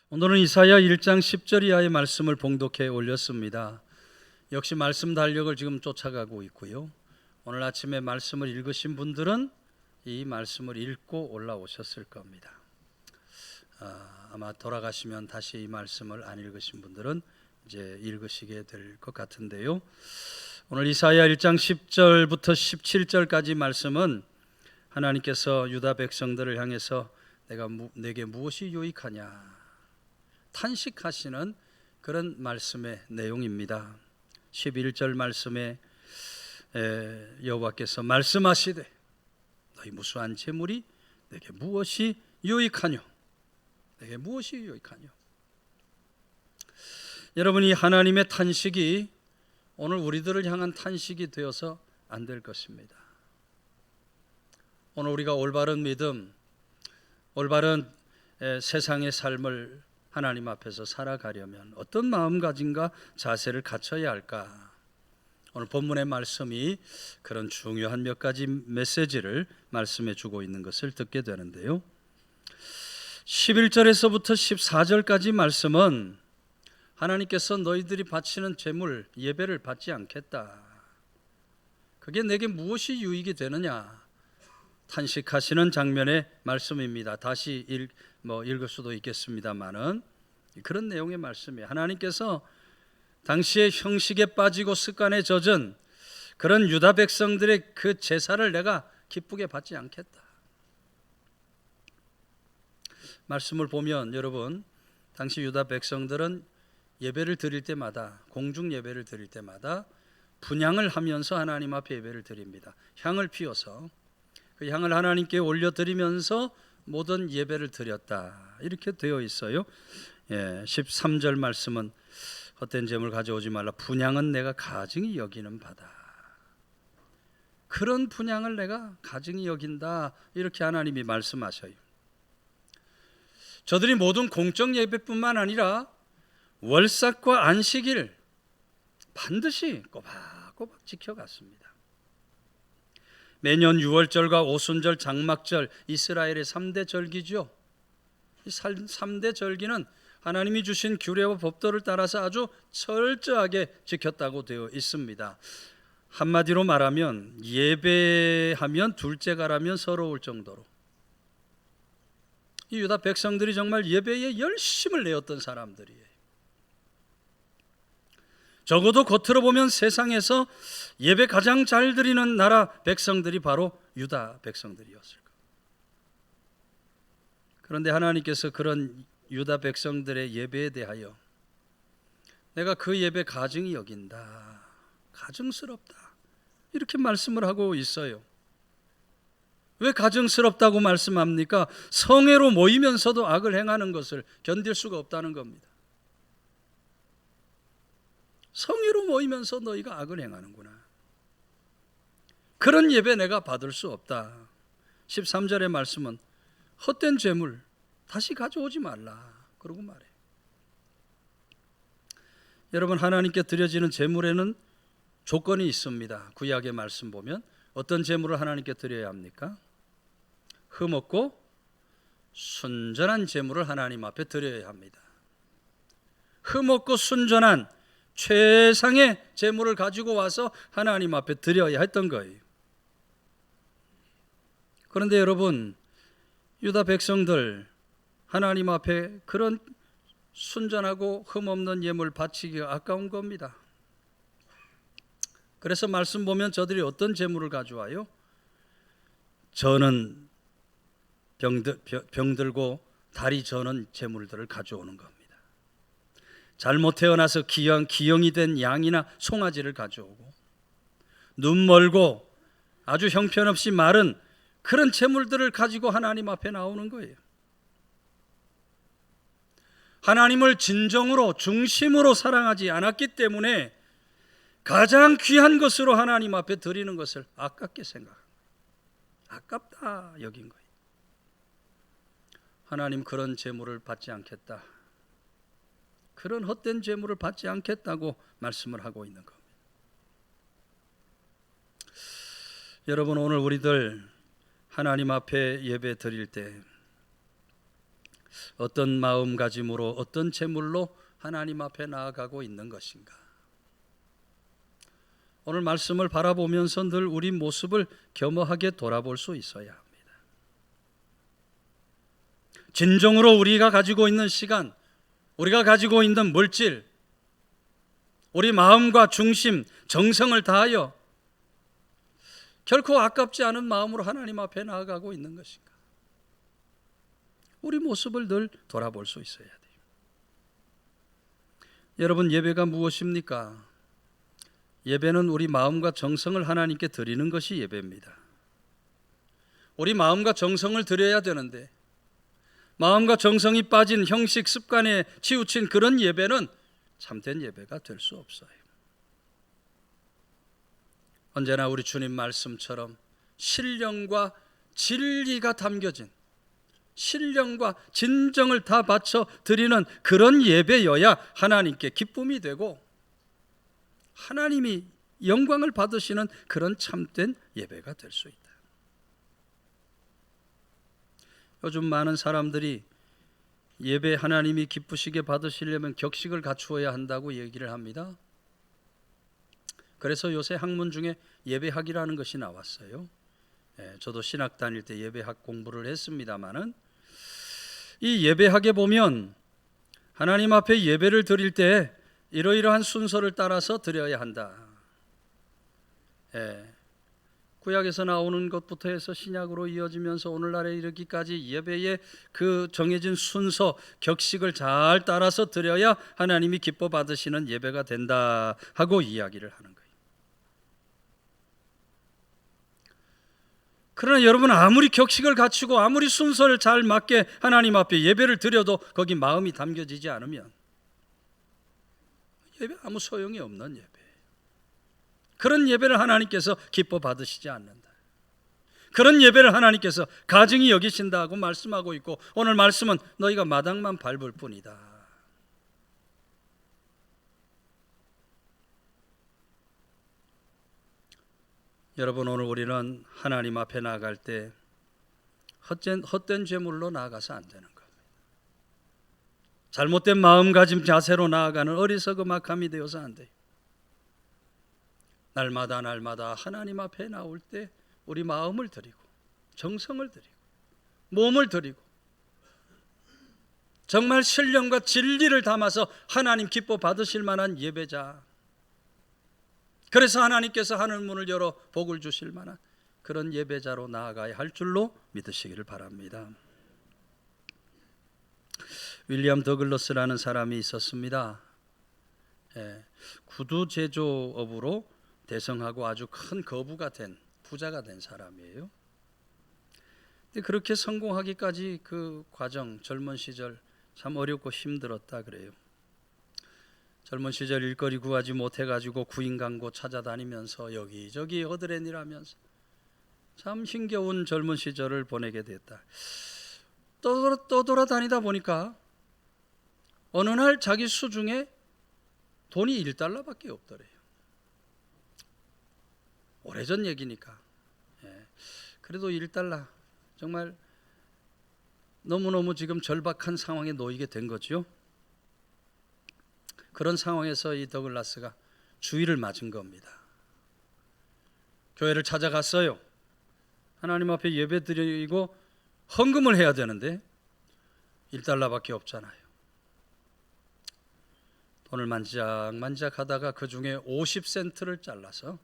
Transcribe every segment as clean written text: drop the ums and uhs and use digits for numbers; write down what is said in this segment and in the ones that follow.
오늘은 이사야 1장 10절 이하의 말씀을 봉독해 올렸습니다. 역시 말씀 달력을 지금 쫓아가고 있고요. 오늘 아침에 말씀을 읽으신 분들은 이 말씀을 읽고 올라오셨을 겁니다. 아마 돌아가시면 다시 이 말씀을 안 읽으신 분들은 이제 읽으시게 될 것 같은데요. 오늘 이사야 1장 10절부터 17절까지 말씀은 하나님께서 유다 백성들을 향해서 내게 무엇이 유익하냐 탄식하시는 그런 말씀의 내용입니다. 11절 말씀에 여호와께서 말씀하시되 너희 무수한 재물이 내게 무엇이 유익하뇨? 내게 무엇이 유익하뇨? 여러분, 이 하나님의 탄식이 오늘 우리들을 향한 탄식이 되어서 안 될 것입니다. 오늘 우리가 올바른 믿음, 올바른 세상의 삶을 하나님 앞에서 살아가려면 어떤 마음가짐과 자세를 갖춰야 할까? 오늘 본문의 말씀이 그런 중요한 몇 가지 메시지를 말씀해 주고 있는 것을 듣게 되는데요. 11절에서부터 14절까지 말씀은 하나님께서 너희들이 바치는 제물, 예배를 받지 않겠다. 그게 내게 무엇이 유익이 되느냐? 탄식하시는 장면의 말씀입니다. 다시 읽을 수도 있겠습니다만은 그런 내용의 말씀이에요. 하나님께서 당시에 형식에 빠지고 습관에 젖은 그런 유다 백성들의 그 제사를 내가 기쁘게 받지 않겠다. 말씀을 보면 여러분, 당시 유다 백성들은 예배를 드릴 때마다, 공중 예배를 드릴 때마다 분향을 하면서 하나님 앞에 예배를 드립니다. 향을 피워서 그 향을 하나님께 올려드리면서 모든 예배를 드렸다, 이렇게 되어 있어요. 13절 말씀은 헛된 재물 가져오지 말라. 분향은 내가 가증히 여기는 바다. 그런 분향을 내가 가증히 여긴다, 이렇게 하나님이 말씀하셔요. 저들이 모든 공적 예배뿐만 아니라 월삭과 안식일 반드시 꼬박꼬박 지켜갔습니다. 매년 6월절과 오순절, 장막절, 이스라엘의 3대 절기죠. 이 3대 절기는 하나님이 주신 규례와 법도를 따라서 아주 철저하게 지켰다고 되어 있습니다. 한마디로 말하면 예배하면 둘째가라면 서러울 정도로 이 유다 백성들이 정말 예배에 열심을 내었던 사람들이에요. 적어도 겉으로 보면 세상에서 예배 가장 잘 드리는 나라 백성들이 바로 유다 백성들이었을 겁니다. 그런데 하나님께서 그런 유다 백성들의 예배에 대하여 내가 그 예배 가증히 여긴다, 가증스럽다, 이렇게 말씀을 하고 있어요. 왜 가증스럽다고 말씀합니까? 성회로 모이면서도 악을 행하는 것을 견딜 수가 없다는 겁니다. 성회로 모이면서 너희가 악을 행하는구나. 그런 예배 내가 받을 수 없다. 13절의 말씀은 헛된 재물 다시 가져오지 말라, 그러고 말해. 여러분, 하나님께 드려지는 재물에는 조건이 있습니다. 구약의 말씀 보면 어떤 재물을 하나님께 드려야 합니까? 흠없고 순전한 재물을 하나님 앞에 드려야 합니다. 흠없고 순전한 최상의 재물을 가지고 와서 하나님 앞에 드려야 했던 거예요. 그런데 여러분, 유다 백성들 하나님 앞에 그런 순전하고 흠없는 예물 바치기가 아까운 겁니다. 그래서 말씀 보면 저들이 어떤 재물을 가져와요? 저는 병들고 다리 저는 재물들을 가져오는 겁니다. 잘못 태어나서 기형이 된 양이나 송아지를 가져오고, 눈 멀고 아주 형편없이 마른 그런 재물들을 가지고 하나님 앞에 나오는 거예요. 하나님을 진정으로 중심으로 사랑하지 않았기 때문에 가장 귀한 것으로 하나님 앞에 드리는 것을 아깝게 생각합니다. 아깝다 여긴 거예요. 하나님 그런 재물을 받지 않겠다, 그런 헛된 재물을 받지 않겠다고 말씀을 하고 있는 겁니다. 여러분, 오늘 우리들 하나님 앞에 예배 드릴 때 어떤 마음가짐으로 어떤 제물로 하나님 앞에 나아가고 있는 것인가? 오늘 말씀을 바라보면서 늘 우리 모습을 겸허하게 돌아볼 수 있어야 합니다. 진정으로 우리가 가지고 있는 시간, 우리가 가지고 있는 물질, 우리 마음과 중심, 정성을 다하여 결코 아깝지 않은 마음으로 하나님 앞에 나아가고 있는 것인가? 우리 모습을 늘 돌아볼 수 있어야 돼요. 여러분, 예배가 무엇입니까? 예배는 우리 마음과 정성을 하나님께 드리는 것이 예배입니다. 우리 마음과 정성을 드려야 되는데 마음과 정성이 빠진 형식 습관에 치우친 그런 예배는 참된 예배가 될 수 없어요. 언제나 우리 주님 말씀처럼 신령과 진리가 담겨진, 신령과 진정을 다 바쳐 드리는 그런 예배여야 하나님께 기쁨이 되고 하나님이 영광을 받으시는 그런 참된 예배가 될 수 있다. 요즘 많은 사람들이 예배 하나님이 기쁘시게 받으시려면 격식을 갖추어야 한다고 얘기를 합니다. 그래서 요새 학문 중에 예배학이라는 것이 나왔어요. 저도 신학 다닐 때 예배학 공부를 했습니다마는 이 예배학에 보면 하나님 앞에 예배를 드릴 때 이러이러한 순서를 따라서 드려야 한다. 구약에서 나오는 것부터 해서 신약으로 이어지면서 오늘날에 이르기까지 예배의 그 정해진 순서, 격식을 잘 따라서 드려야 하나님이 기뻐 받으시는 예배가 된다 하고 이야기를 하는 거예요. 그러나 여러분, 아무리 격식을 갖추고 아무리 순서를 잘 맞게 하나님 앞에 예배를 드려도 거기 마음이 담겨지지 않으면 예배 아무 소용이 없는 예배. 그런 예배를 하나님께서 기뻐 받으시지 않는다. 그런 예배를 하나님께서 가증히 여기신다고 말씀하고 있고 오늘 말씀은 너희가 마당만 밟을 뿐이다. 여러분, 오늘 우리는 하나님 앞에 나아갈 때 헛된 제물로 나아가서 안 되는 겁니다. 잘못된 마음가짐 자세로 나아가는 어리석음악함이 되어서 안 돼요. 날마다 하나님 앞에 나올 때 우리 마음을 드리고 정성을 드리고 몸을 드리고 정말 신령과 진리를 담아서 하나님 기뻐 받으실 만한 예배자, 그래서 하나님께서 하늘 문을 열어 복을 주실 만한 그런 예배자로 나아가야 할 줄로 믿으시기를 바랍니다. 윌리엄 더글러스라는 사람이 있었습니다. 구두 제조업으로 대성하고 아주 큰 거부가 된 부자가 된 사람이에요. 근데 그렇게 성공하기까지 그 과정, 젊은 시절 참 어렵고 힘들었다 그래요. 젊은 시절 일거리 구하지 못해가지고 구인 광고 찾아다니면서 여기저기 어드레니라면서 참 힘겨운 젊은 시절을 보내게 됐다. 떠돌아다니다 보니까 어느 날 자기 수중에 돈이 1달러밖에 없더래요. 오래전 얘기니까. 그래도 1달러 정말 너무너무 지금 절박한 상황에 놓이게 된 거죠. 그런 상황에서 이 더글라스가 주의를 맞은 겁니다. 교회를 찾아갔어요. 하나님 앞에 예배 드리고 헌금을 해야 되는데 1달러밖에 없잖아요. 돈을 만지작 하다가 그 중에 50센트를 잘라서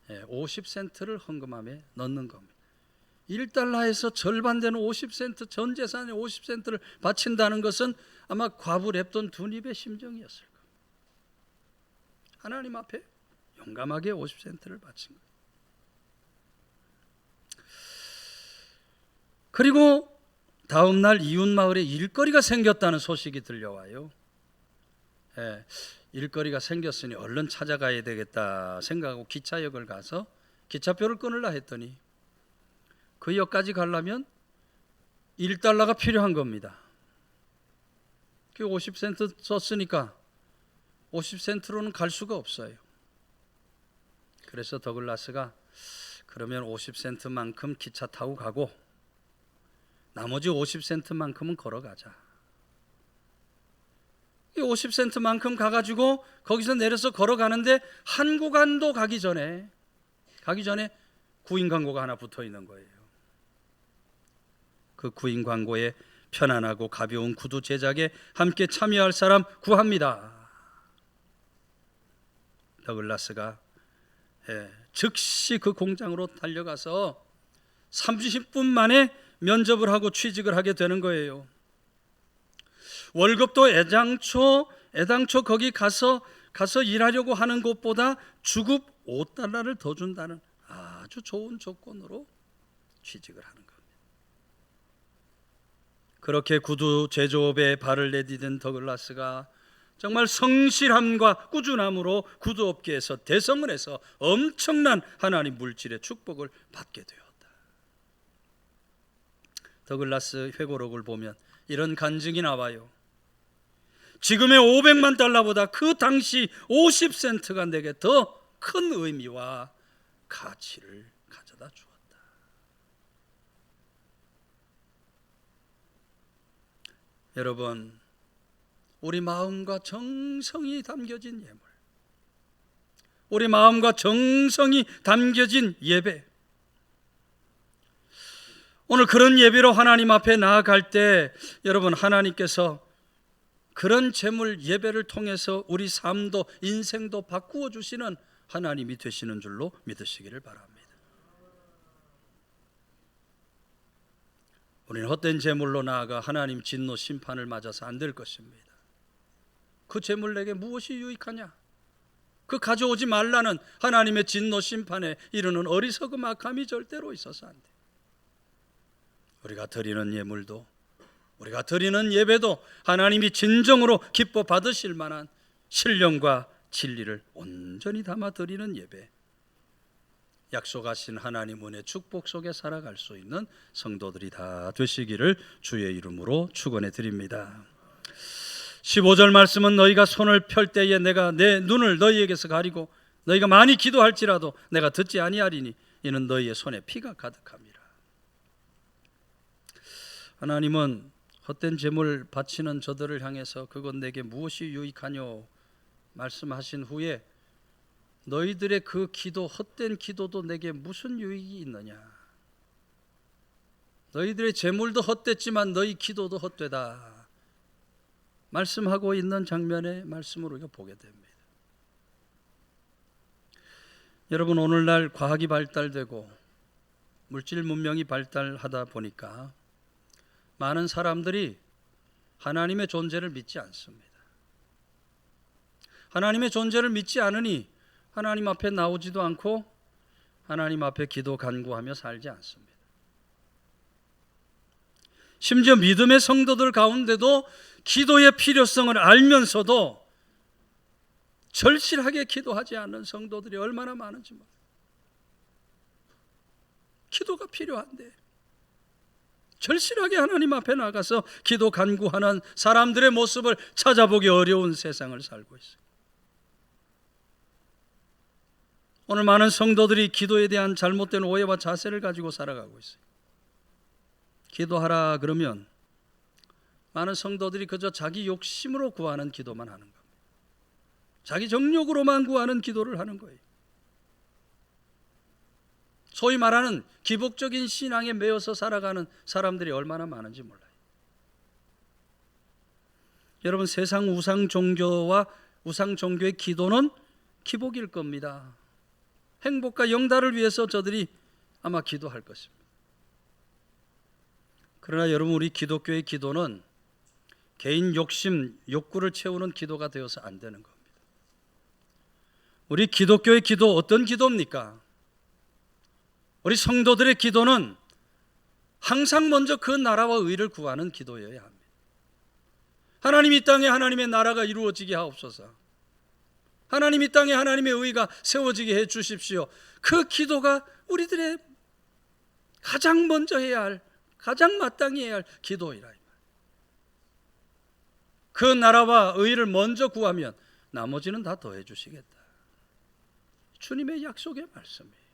50센트를 헌금함에 넣는 겁니다. 1달러에서 절반 되는 50센트, 전 재산의 50센트를 바친다는 것은 아마 과부 랩돈 두 입의 심정이었을 겁니다. 하나님 앞에 용감하게 50센트를 바친 거예요. 그리고 다음 날 이웃 마을에 일거리가 생겼다는 소식이 들려와요. 일거리가 생겼으니 얼른 찾아가야 되겠다 생각하고 기차역을 가서 기차표를 끊으려 했더니 그 역까지 가려면 1달러가 필요한 겁니다. 그 50센트 썼으니까 50센트로는 갈 수가 없어요. 그래서 더글라스가 그러면 50센트만큼 기차 타고 가고 나머지 50센트만큼은 걸어가자. 이 50센트만큼 가가지고 거기서 내려서 걸어가는데 한 구간도 가기 전에 구인 광고가 하나 붙어 있는 거예요. 그 구인 광고에 편안하고 가벼운 구두 제작에 함께 참여할 사람 구합니다. 더글라스가 즉시 그 공장으로 달려가서 30분 만에 면접을 하고 취직을 하게 되는 거예요. 월급도 애당초 거기 가서 일하려고 하는 것보다 주급 $5를 더 준다는 아주 좋은 조건으로 취직을 하는 겁니다. 그렇게 구두 제조업에 발을 내디딘 더글라스가 정말 성실함과 꾸준함으로 구두업계에서 대성을 해서 엄청난 하나님 물질의 축복을 받게 되었다. 더글라스 회고록을 보면 이런 간증이 나와요. 지금의 $500만 그 당시 50센트가 내게 더 큰 의미와 가치를 가져다 주었다. 여러분, 우리 마음과 정성이 담겨진 예물, 우리 마음과 정성이 담겨진 예배, 오늘 그런 예배로 하나님 앞에 나아갈 때 여러분, 하나님께서 그런 제물 예배를 통해서 우리 삶도 인생도 바꾸어 주시는 하나님이 되시는 줄로 믿으시기를 바랍니다. 우리는 헛된 제물로 나아가 하나님 진노 심판을 맞아서 안 될 것입니다. 그 제물 내게 무엇이 유익하냐? 그 가져오지 말라는 하나님의 진노 심판에 이르는 어리석음 악함이 절대로 있어서 안 돼. 우리가 드리는 예물도, 우리가 드리는 예배도 하나님이 진정으로 기뻐 받으실 만한 신령과 진리를 온전히 담아 드리는 예배, 약속하신 하나님 은혜 축복 속에 살아갈 수 있는 성도들이 다 되시기를 주의 이름으로 축원해 드립니다. 15절 말씀은 너희가 손을 펼 때에 내가 내 눈을 너희에게서 가리고 너희가 많이 기도할지라도 내가 듣지 아니하리니 이는 너희의 손에 피가 가득함이라. 하나님은 헛된 제물 바치는 저들을 향해서 그건 내게 무엇이 유익하뇨 말씀하신 후에 너희들의 그 기도, 헛된 기도도 내게 무슨 유익이 있느냐? 너희들의 제물도 헛됐지만 너희 기도도 헛되다 말씀하고 있는 장면의 말씀을 우리가 보게 됩니다. 여러분, 오늘날 과학이 발달되고 물질 문명이 발달하다 보니까 많은 사람들이 하나님의 존재를 믿지 않습니다. 하나님의 존재를 믿지 않으니 하나님 앞에 나오지도 않고 하나님 앞에 기도 간구하며 살지 않습니다. 심지어 믿음의 성도들 가운데도 기도의 필요성을 알면서도 절실하게 기도하지 않는 성도들이 얼마나 많은지 몰라요. 기도가 필요한데 절실하게 하나님 앞에 나가서 기도 간구하는 사람들의 모습을 찾아보기 어려운 세상을 살고 있어요. 오늘 많은 성도들이 기도에 대한 잘못된 오해와 자세를 가지고 살아가고 있어요. 기도하라 그러면 많은 성도들이 그저 자기 욕심으로 구하는 기도만 하는 겁니다. 자기 정욕으로만 구하는 기도를 하는 거예요. 소위 말하는 기복적인 신앙에 매여서 살아가는 사람들이 얼마나 많은지 몰라요. 여러분, 세상 우상 종교와 우상 종교의 기도는 기복일 겁니다. 행복과 영달을 위해서 저들이 아마 기도할 것입니다. 그러나 여러분, 우리 기독교의 기도는 개인 욕심, 욕구를 채우는 기도가 되어서 안 되는 겁니다. 우리 기독교의 기도 어떤 기도입니까? 우리 성도들의 기도는 항상 먼저 그 나라와 의를 구하는 기도여야 합니다. 하나님 이 땅에 하나님의 나라가 이루어지게 하옵소서. 하나님 이 땅에 하나님의 의가 세워지게 해 주십시오. 그 기도가 우리들의 가장 먼저 해야 할, 가장 마땅히 해야 할 기도이라. 그 나라와 의를 먼저 구하면 나머지는 다 더해 주시겠다. 주님의 약속의 말씀이에요.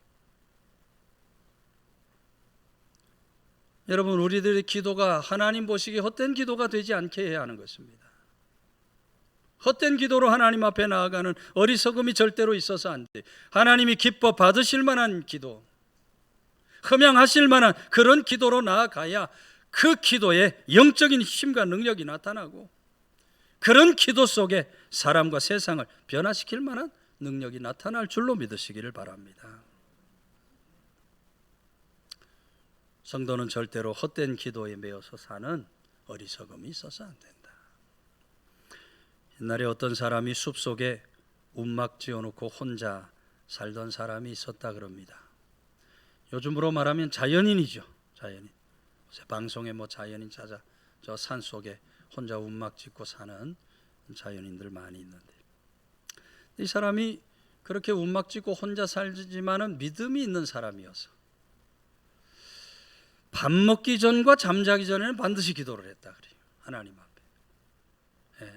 여러분, 우리들의 기도가 하나님 보시기에 헛된 기도가 되지 않게 해야 하는 것입니다. 헛된 기도로 하나님 앞에 나아가는 어리석음이 절대로 있어서 안 돼. 하나님이 기뻐 받으실 만한 기도, 흠양하실 만한 그런 기도로 나아가야 그 기도에 영적인 힘과 능력이 나타나고, 그런 기도 속에 사람과 세상을 변화시킬 만한 능력이 나타날 줄로 믿으시기를 바랍니다. 성도는 절대로 헛된 기도에 매여서 사는 어리석음이 있어서 안 된다. 옛날에 어떤 사람이 숲속에 움막 지어놓고 혼자 살던 사람이 있었다 그럽니다. 요즘으로 말하면 자연인이죠. 자연인. 요새 방송에 자연인 찾아 저 산속에 혼자 움막 짓고 사는 자연인들 많이 있는데, 이 사람이 그렇게 움막 짓고 혼자 살지만은 믿음이 있는 사람이어서 밥 먹기 전과 잠자기 전에는 반드시 기도를 했다 그래요. 하나님 앞에.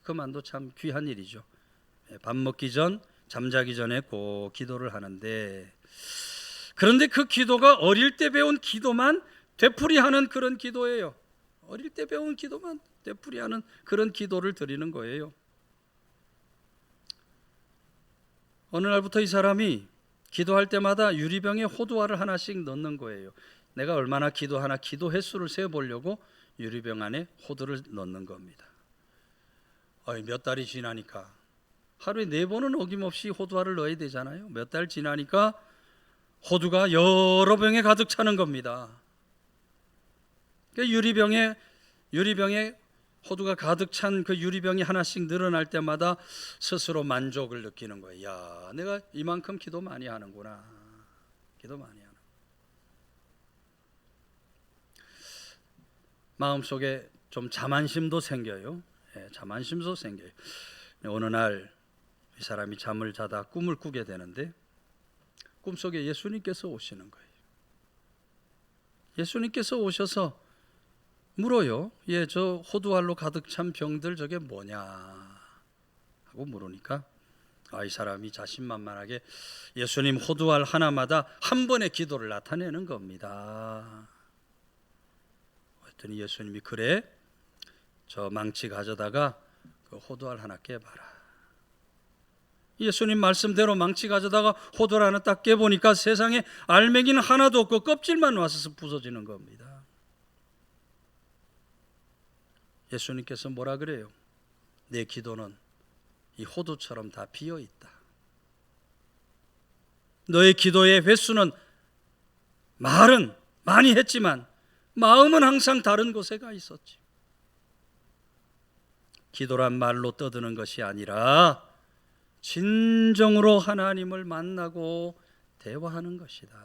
그만도 참 귀한 일이죠. 밥 먹기 전, 잠자기 전에 꼭 기도를 하는데, 그런데 그 기도가 어릴 때 배운 기도만 되풀이하는 그런 기도예요. 어릴 때 배운 기도만 되풀이하는 그런 기도를 드리는 거예요. 어느 날부터 이 사람이 기도할 때마다 유리병에 호두알을 하나씩 넣는 거예요. 내가 얼마나 기도하나 기도 횟수를 세어보려고 유리병 안에 호두를 넣는 겁니다. 몇 달이 지나니까 하루에 4번은 어김없이 호두알을 넣어야 되잖아요. 몇 달 지나니까 호두가 여러 병에 가득 차는 겁니다. 유리병에 호두가 가득 찬 그 유리병이 하나씩 늘어날 때마다 스스로 만족을 느끼는 거예요. 야, 내가 이만큼 기도 많이 하는구나. 기도 많이 하는. 마음속에 좀 자만심도 생겨요. 자만심도 생겨요. 어느 날 이 사람이 잠을 자다 꿈을 꾸게 되는데, 꿈속에 예수님께서 오시는 거예요. 예수님께서 오셔서 물어요. 저 호두알로 가득 찬 병들 저게 뭐냐 하고 물으니까, 이 사람이 자신만만하게 예수님 호두알 하나마다 한 번의 기도를 나타내는 겁니다. 그랬더니 예수님이, 그래, 저 망치 가져다가 그 호두알 하나 깨봐라. 예수님 말씀대로 망치 가져다가 호두알 하나 딱 깨보니까 세상에 알맹이는 하나도 없고 껍질만 와서 부서지는 겁니다. 예수님께서 뭐라 그래요? 내 기도는 이 호두처럼 다 비어있다. 너의 기도의 횟수는 말은 많이 했지만 마음은 항상 다른 곳에 가 있었지. 기도란 말로 떠드는 것이 아니라 진정으로 하나님을 만나고 대화하는 것이다.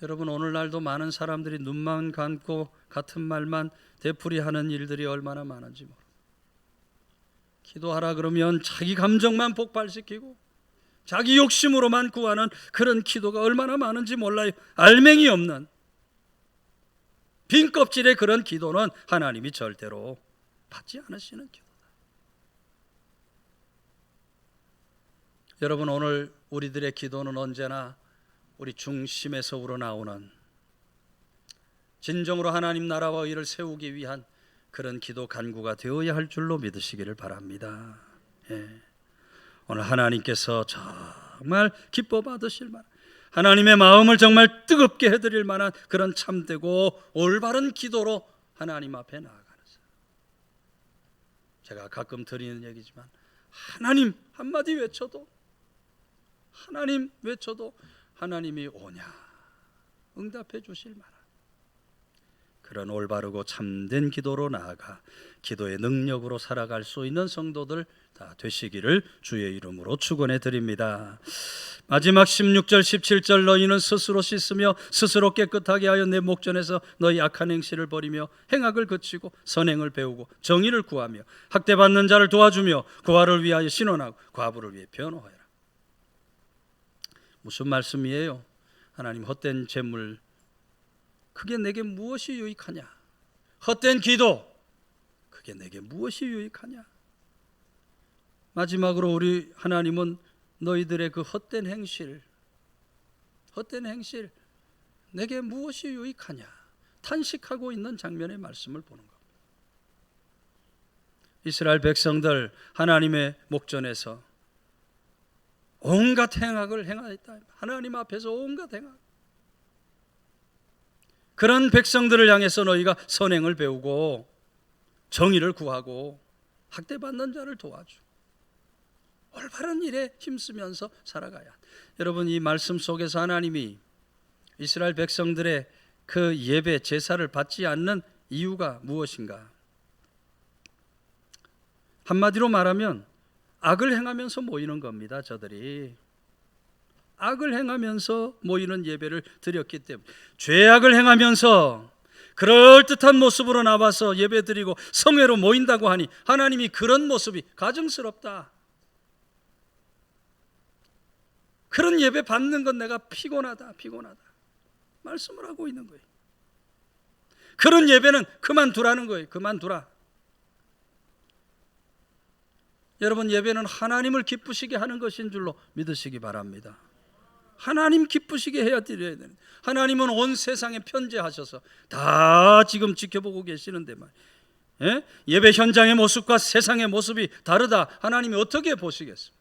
여러분, 오늘날도 많은 사람들이 눈만 감고 같은 말만 되풀이하는 일들이 얼마나 많은지 모릅니다. 기도하라 그러면 자기 감정만 폭발시키고 자기 욕심으로만 구하는 그런 기도가 얼마나 많은지 몰라요. 알맹이 없는 빈 껍질의 그런 기도는 하나님이 절대로 받지 않으시는 기도다. 여러분, 오늘 우리들의 기도는 언제나 우리 중심에서 우러나오는 진정으로 하나님 나라와 의를 세우기 위한 그런 기도 간구가 되어야 할 줄로 믿으시기를 바랍니다. 오늘 하나님께서 정말 기뻐 받으실 만한, 하나님의 마음을 정말 뜨겁게 해드릴 만한 그런 참되고 올바른 기도로 하나님 앞에 나아가는 사람. 제가 가끔 드리는 얘기지만, 하나님 한마디 외쳐도, 하나님 외쳐도 하나님이 오냐 응답해 주실 만한 그런 올바르고 참된 기도로 나아가 기도의 능력으로 살아갈 수 있는 성도들 다 되시기를 주의 이름으로 축원해 드립니다. 마지막 16절 17절, 너희는 스스로 씻으며 스스로 깨끗하게 하여 내 목전에서 너희 악한 행실을 버리며 행악을 그치고 선행을 배우고 정의를 구하며 학대받는 자를 도와주며 고아를 위하여 신원하고 과부를 위해 변호하여라. 무슨 말씀이에요? 하나님, 헛된 재물 그게 내게 무엇이 유익하냐? 헛된 기도 그게 내게 무엇이 유익하냐? 마지막으로 우리 하나님은 너희들의 그 헛된 행실, 헛된 행실, 내게 무엇이 유익하냐 탄식하고 있는 장면의 말씀을 보는 겁니다. 이스라엘 백성들 하나님의 목전에서 온갖 행악을 행하였다. 하나님 앞에서 온갖 행악. 그런 백성들을 향해서 너희가 선행을 배우고 정의를 구하고 학대받는 자를 도와주고 올바른 일에 힘쓰면서 살아가야. 여러분, 이 말씀 속에서 하나님이 이스라엘 백성들의 그 예배 제사를 받지 않는 이유가 무엇인가? 한마디로 말하면 악을 행하면서 모이는 겁니다. 저들이 악을 행하면서 모이는 예배를 드렸기 때문에, 죄악을 행하면서 그럴듯한 모습으로 나와서 예배드리고 성회로 모인다고 하니 하나님이 그런 모습이 가증스럽다. 그런 예배 받는 건 내가 피곤하다 말씀을 하고 있는 거예요. 그런 예배는 그만두라는 거예요. 그만두라. 여러분, 예배는 하나님을 기쁘시게 하는 것인 줄로 믿으시기 바랍니다. 하나님 기쁘시게 해야 드려야 되는. 하나님은 온 세상에 편재하셔서 다 지금 지켜보고 계시는데 말이에요. 예배 현장의 모습과 세상의 모습이 다르다. 하나님이 어떻게 보시겠습니까?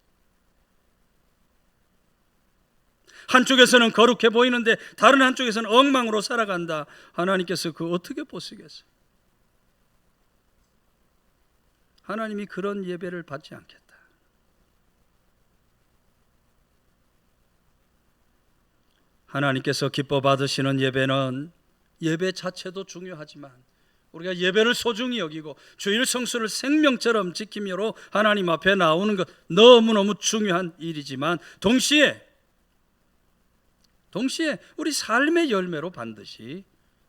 한쪽에서는 거룩해 보이는데 다른 한쪽에서는 엉망으로 살아간다. 하나님께서 그거 어떻게 보시겠어요? 하나님이 그런 예배를 받지 않겠다. 하나님께서 기뻐 받으시는 예배는 예배 자체도 중요하지만 우리가 예배를 소중히 여기고 주일 성수를 생명처럼 지키므로 하나님 앞에 나오는 것 너무너무 중요한 일이지만 동시에 우리 삶의 열매로 반드시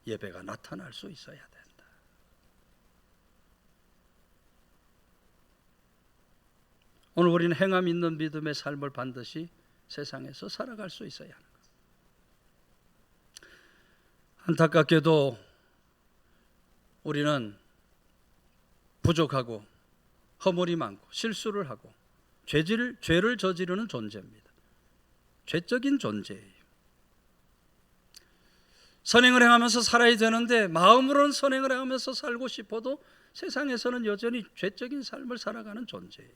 예배가 나타날 수 있어야 된다. 오늘 우리는 행함 있는 믿음의 삶을 반드시 세상에서 살아갈 수 있어야 하는 것. 안타깝게도 우리는 부족하고 허물이 많고 실수를 하고 죄를 저지르는 존재입니다. 죄적인 존재예요. 선행을 행하면서 살아야 되는데 마음으로는 선행을 행하면서 살고 싶어도 세상에서는 여전히 죄적인 삶을 살아가는 존재예요.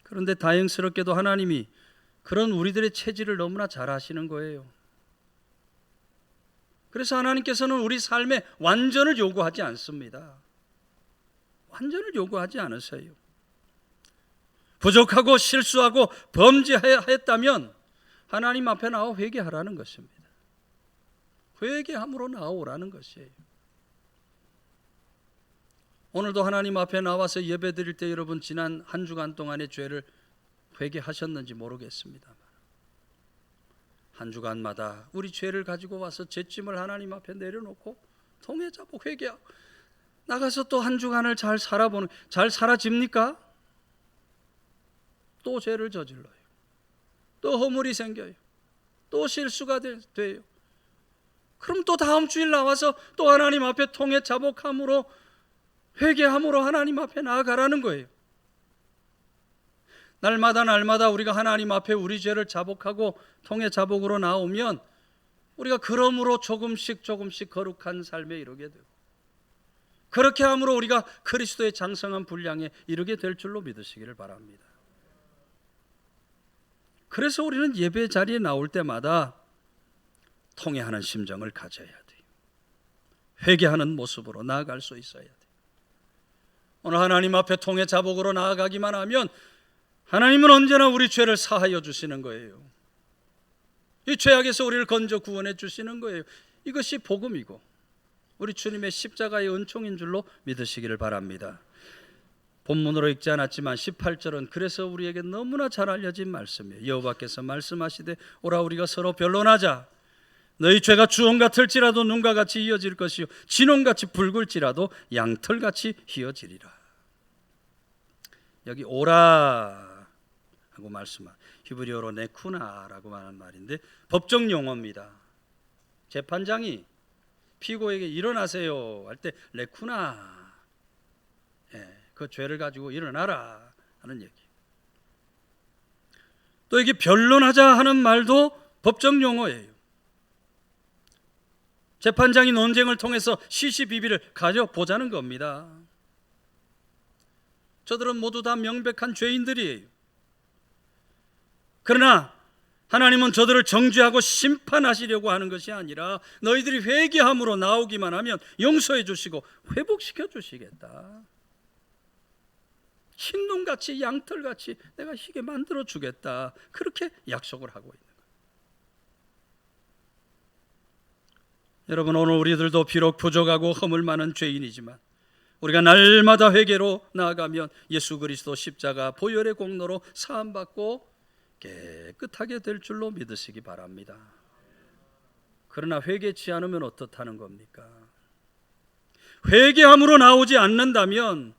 그런데 다행스럽게도 하나님이 그런 우리들의 체질을 너무나 잘 아시는 거예요. 그래서 하나님께서는 우리 삶에 완전을 요구하지 않습니다. 완전을 요구하지 않으세요. 부족하고 실수하고 범죄했다면 하나님 앞에 나와 회개하라는 것입니다. 회개함으로 나오라는 것이에요. 오늘도 하나님 앞에 나와서 예배 드릴 때 여러분 지난 한 주간 동안의 죄를 회개하셨는지 모르겠습니다만 한 주간마다 우리 죄를 가지고 와서 죄짐을 하나님 앞에 내려놓고 통회자복 회개하고 나가서 또 한 주간을 잘 살아집니까? 또 죄를 저질러요. 또 허물이 생겨요. 또 실수가 돼요. 그럼 또 다음 주일 나와서 또 하나님 앞에 통회자복함으로 회개함으로 하나님 앞에 나아가라는 거예요. 날마다 우리가 하나님 앞에 우리 죄를 자복하고 통회자복으로 나오면 우리가 그러므로 조금씩 거룩한 삶에 이르게 되고 그렇게 함으로 우리가 그리스도의 장성한 분량에 이르게 될 줄로 믿으시기를 바랍니다. 그래서 우리는 예배 자리에 나올 때마다 통회하는 심정을 가져야 돼요. 회개하는 모습으로 나아갈 수 있어야 돼요. 오늘 하나님 앞에 통회자복으로 나아가기만 하면 하나님은 언제나 우리 죄를 사하여 주시는 거예요. 이 죄악에서 우리를 건져 구원해 주시는 거예요. 이것이 복음이고 우리 주님의 십자가의 은총인 줄로 믿으시기를 바랍니다. 본문으로 읽지 않았지만 18절은 그래서 우리에게 너무나 잘 알려진 말씀이에요. 여호와께서 말씀하시되 오라 우리가 서로 변론하자. 너희 죄가 주홍 같을지라도 눈과 같이 이어질 것이요 진홍같이 붉을지라도 양털같이 희어지리라. 여기 오라 하고 말씀한 히브리어로 네쿠나라고 하는 말인데 법정 용어입니다. 재판장이 피고에게 일어나세요 할 때 레쿠나, 그 죄를 가지고 일어나라 하는 얘기. 또 이게 변론하자 하는 말도 법정 용어예요. 재판장이 논쟁을 통해서 시시비비를 가져보자는 겁니다. 저들은 모두 다 명백한 죄인들이에요. 그러나 하나님은 저들을 정죄하고 심판하시려고 하는 것이 아니라 너희들이 회개함으로 나오기만 하면 용서해 주시고 회복시켜 주시겠다. 흰눈같이 양털같이 내가 희게 만들어 주겠다. 그렇게 약속을 하고 있는 거예요. 여러분, 오늘 우리들도 비록 부족하고 허물 많은 죄인이지만 우리가 날마다 회개로 나아가면 예수 그리스도 십자가 보혈의 공로로 사함받고 깨끗하게 될 줄로 믿으시기 바랍니다. 그러나 회개치 않으면 어떻다는 겁니까? 회개함으로 나오지 않는다면,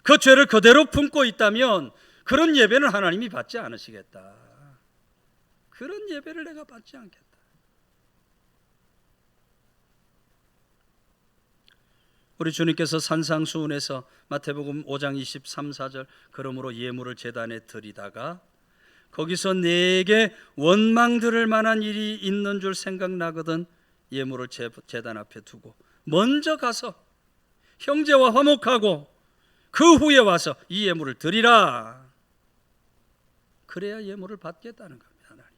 그 죄를 그대로 품고 있다면 그런 예배는 하나님이 받지 않으시겠다. 그런 예배를 내가 받지 않겠다. 우리 주님께서 산상수훈에서 마태복음 5장 23, 4절 그러므로 예물을 제단에 드리다가 거기서 내게 원망 들을 만한 일이 있는 줄 생각나거든 예물을 제단 앞에 두고 먼저 가서 형제와 화목하고 그 후에 와서 이 예물을 드리라. 그래야 예물을 받겠다는 겁니다. 하나님.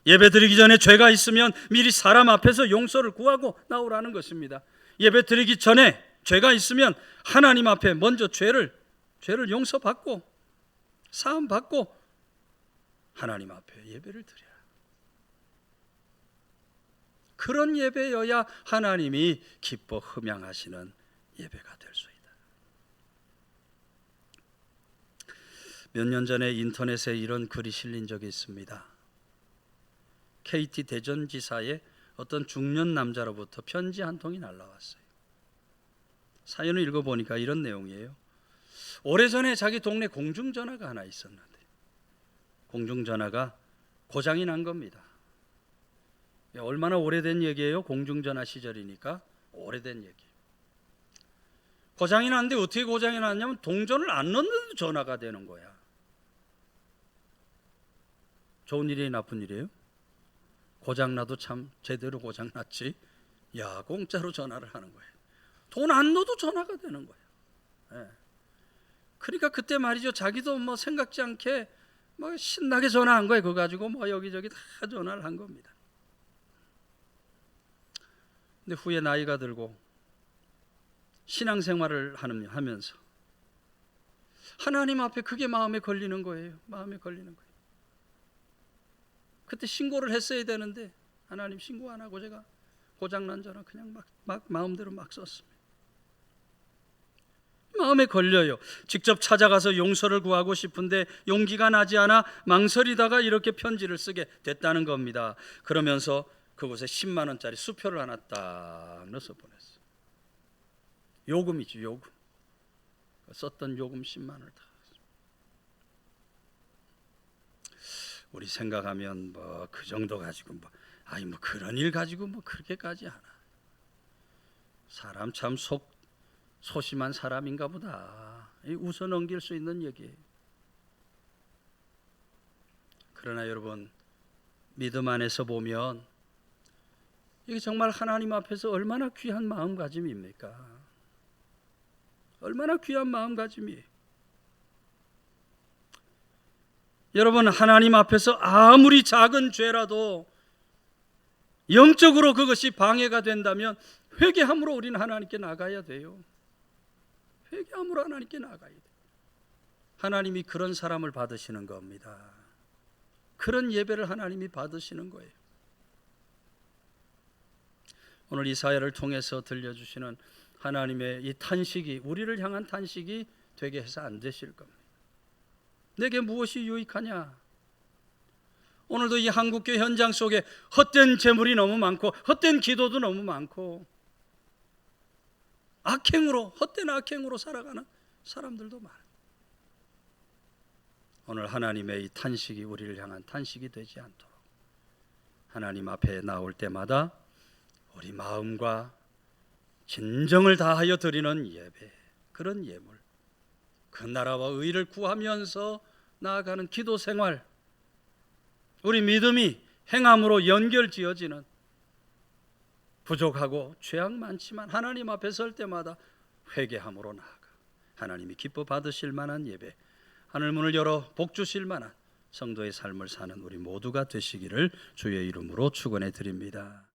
예배 드리기 전에 죄가 있으면 미리 사람 앞에서 용서를 구하고 나오라는 것입니다. 예배 드리기 전에 죄가 있으면 하나님 앞에 먼저 죄를 용서받고 사함 받고 하나님 앞에 예배를 드려라. 그런 예배여야 하나님이 기뻐 흠양하시는 예배가 될 수 있다. 몇 년 전에 인터넷에 이런 글이 실린 적이 있습니다. KT 대전지사의 어떤 중년 남자로부터 편지 한 통이 날라왔어요. 사연을 읽어보니까 이런 내용이에요. 오래전에 자기 동네 공중전화가 하나 있었는데 공중전화가 고장이 난 겁니다. 얼마나 오래된 얘기예요? 공중전화 시절이니까 오래된 얘기. 고장이 났는데 어떻게 고장이 났냐면 동전을 안 넣는데도 전화가 되는 거야. 좋은 일이에요, 나쁜 일이에요? 고장나도 참 제대로 고장났지. 야, 공짜로 전화를 하는 거예요. 돈 안 넣어도 전화가 되는 거예요. 네. 그러니까 그때 말이죠, 자기도 뭐 생각지 않게 뭐 신나게 전화한 거예요. 그거 가지고 뭐 여기저기 다 전화를 한 겁니다. 근데 후에 나이가 들고 신앙생활을 하면서 하나님 앞에 그게 마음에 걸리는 거예요. 마음에 걸리는 거예요. 그때 신고를 했어야 되는데 하나님 신고 안 하고 제가 고장난 전화 그냥 막 마음대로 막 썼습니다. 마음에 걸려요. 직접 찾아가서 용서를 구하고 싶은데 용기가 나지 않아 망설이다가 이렇게 편지를 쓰게 됐다는 겁니다. 그러면서 그곳에 10만 원짜리 수표를 하나 딱 넣어서 보냈어요. 요금이죠, 요금. 썼던 요금 10만 원을 다. 우리 생각하면 뭐 그 정도 가지고 뭐 그런 일 가지고 뭐 그렇게까지 하나. 사람 참 소심한 사람인가 보다. 웃어 넘길 수 있는 얘기예요. 그러나 여러분, 믿음 안에서 보면 이게 정말 하나님 앞에서 얼마나 귀한 마음가짐입니까? 얼마나 귀한 마음가짐이에요. 여러분, 하나님 앞에서 아무리 작은 죄라도 영적으로 그것이 방해가 된다면 회개함으로 우리는 하나님께 나가야 돼요. 회개함으로 하나님께 나가야 돼요. 하나님이 그런 사람을 받으시는 겁니다. 그런 예배를 하나님이 받으시는 거예요. 오늘 이 사회를 통해서 들려주시는 하나님의 이 탄식이 우리를 향한 탄식이 되게 해서 안 되실 겁니다. 내게 무엇이 유익하냐? 오늘도 이 한국교회 현장 속에 헛된 재물이 너무 많고 헛된 기도도 너무 많고 헛된 악행으로 살아가는 사람들도 많아요. 오늘 하나님의 이 탄식이 우리를 향한 탄식이 되지 않도록 하나님 앞에 나올 때마다 우리 마음과 진정을 다하여 드리는 예배, 그런 예물, 그 나라와 의를 구하면서 나아가는 기도 생활, 우리 믿음이 행함으로 연결지어지는, 부족하고 죄악 많지만 하나님 앞에 설 때마다 회개함으로 나아가 하나님이 기뻐 받으실 만한 예배, 하늘문을 열어 복 주실 만한 성도의 삶을 사는 우리 모두가 되시기를 주의 이름으로 축원해 드립니다.